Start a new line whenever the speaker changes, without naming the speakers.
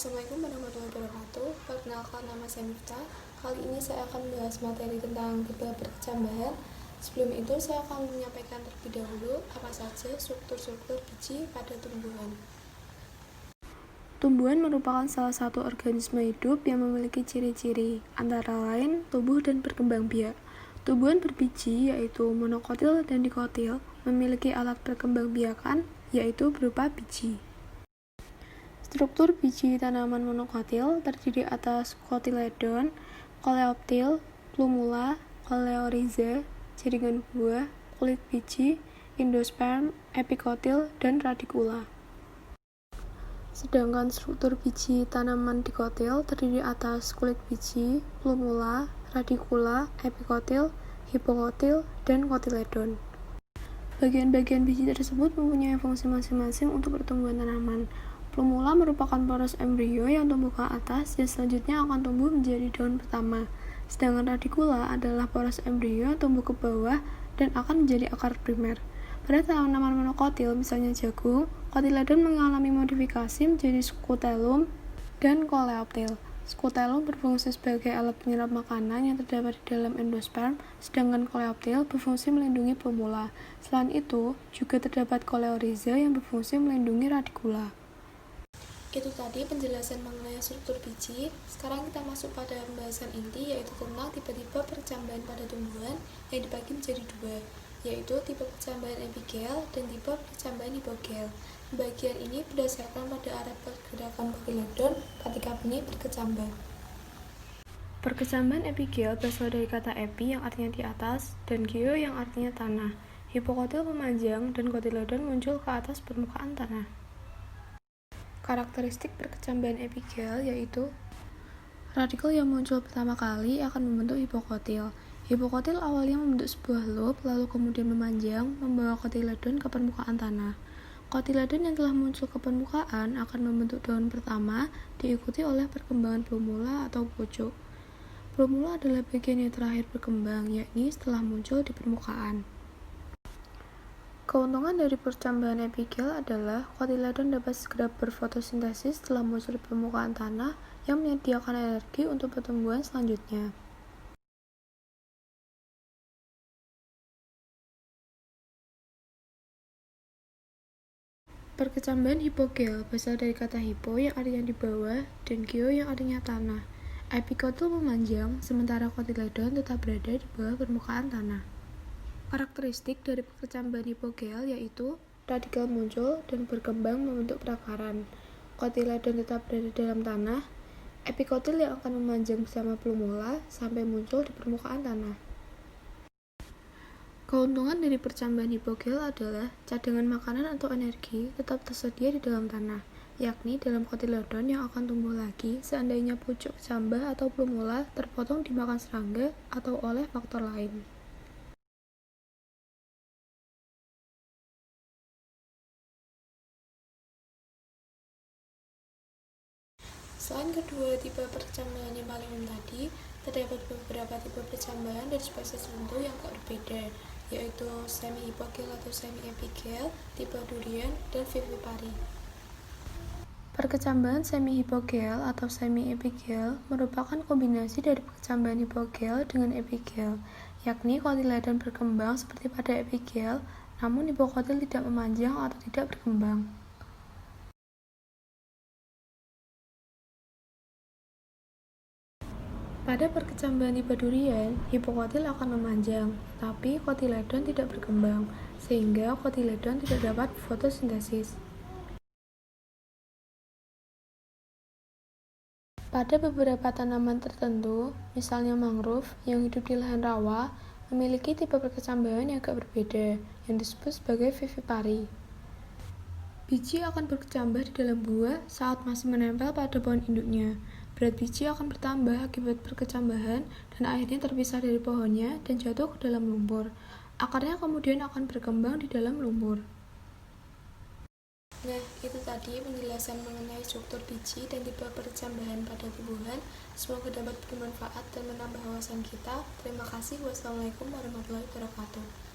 Assalamualaikum warahmatullahi wabarakatuh. Perkenalkan, nama saya Miftah. Kali ini saya akan membahas materi tentang tipe berkecambahan. Sebelum itu saya akan menyampaikan terlebih dahulu apa saja struktur-struktur biji pada tumbuhan. Tumbuhan merupakan salah satu organisme hidup yang memiliki ciri-ciri, antara lain tumbuh dan berkembang biak. Tumbuhan berbiji, yaitu monokotil dan dikotil, memiliki alat perkembangbiakan, yaitu berupa biji. Struktur biji tanaman monokotil terdiri atas kotiledon, koleoptil, plumula, koleoryza, jaringan buah, kulit biji, endosperm, epikotil, dan radikula. Sedangkan struktur biji tanaman dikotil terdiri atas kulit biji, plumula, radikula, epikotil, hipokotil, dan kotiledon. Bagian-bagian biji tersebut mempunyai fungsi masing-masing untuk pertumbuhan tanaman. Plumula merupakan poros embrio yang tumbuh ke atas dan selanjutnya akan tumbuh menjadi daun pertama. Sedangkan radikula adalah poros embrio yang tumbuh ke bawah dan akan menjadi akar primer. Pada tanaman monokotil, misalnya jagung, kotiledon mengalami modifikasi menjadi skutelum dan koleoptil. Skutelum berfungsi sebagai alat penyerap makanan yang terdapat di dalam endosperm, sedangkan koleoptil berfungsi melindungi plumula. Selain itu, juga terdapat koleoryza yang berfungsi melindungi radikula. Itu tadi penjelasan mengenai struktur biji. Sekarang kita masuk pada pembahasan inti, yaitu tentang tipe-tipe percambahan pada tumbuhan yang dibagi menjadi dua, yaitu tipe percambahan epigel dan tipe percambahan hipogel. Pembagian ini berdasarkan pada arah pergerakan kotiledon ketika benih berkecambah. Perkecambahan epigel berasal dari kata epi yang artinya di atas dan geo yang artinya tanah. Hipokotil memanjang dan kotiledon muncul ke atas permukaan tanah. Karakteristik perkecambahan epigel yaitu radikel yang muncul pertama kali akan membentuk hipokotil. Hipokotil awalnya membentuk sebuah loop, lalu kemudian memanjang, membawa kotiledon ke permukaan tanah. Kotiledon yang telah muncul ke permukaan akan membentuk daun pertama, diikuti oleh perkembangan plumula atau pucuk. Plumula adalah bagian yang terakhir berkembang, yakni setelah muncul di permukaan. Keuntungan dari percambahan epigel adalah kotiledon dapat segera berfotosintesis setelah muncul di permukaan tanah yang menyediakan energi untuk pertumbuhan selanjutnya. Perkecambahan hipogel berasal dari kata hipo yang artinya di bawah dan geo yang artinya tanah. Epikotil memanjang, sementara kotiledon tetap berada di bawah permukaan tanah. Karakteristik dari perkecambahan hipogel yaitu radikal muncul dan berkembang membentuk perakaran. Kotiledon tetap berada dalam tanah. Epikotil yang akan memanjang bersama plumula sampai muncul di permukaan tanah. Keuntungan dari percambahan hipogel adalah cadangan makanan atau energi tetap tersedia di dalam tanah, yakni dalam kotiledon yang akan tumbuh lagi seandainya pucuk kecambah atau plumula terpotong dimakan serangga atau oleh faktor lain. Selain kedua tipe percambahan yang paling umum tadi, terdapat beberapa tipe percambahan dari spesies tertentu yang agak berbeda, yaitu semi-hipogel atau semi-epigel, tipe durian, dan vivipari. Perkecambahan semi-hipogel atau semi-epigel merupakan kombinasi dari perkecambahan hipogel dengan epigel, yakni kotiledon berkembang seperti pada epigel, namun hipokotil tidak memanjang atau tidak berkembang. Pada perkecambahan tipe durian, hipokotil akan memanjang, tapi kotiledon tidak berkembang, sehingga kotiledon tidak dapat fotosintesis. Pada beberapa tanaman tertentu, misalnya mangrove yang hidup di lahan rawa, memiliki tipe perkecambahan yang agak berbeda, yang disebut sebagai vivipari. Biji akan berkecambah di dalam buah saat masih menempel pada pohon induknya. Berat biji akan bertambah akibat perkecambahan dan akhirnya terpisah dari pohonnya dan jatuh ke dalam lumpur. Akarnya kemudian akan berkembang di dalam lumpur. Nah, itu tadi penjelasan mengenai struktur biji dan tipe percambahan pada tumbuhan. Semoga dapat bermanfaat dan menambah wawasan kita. Terima kasih. Wassalamualaikum warahmatullahi wabarakatuh.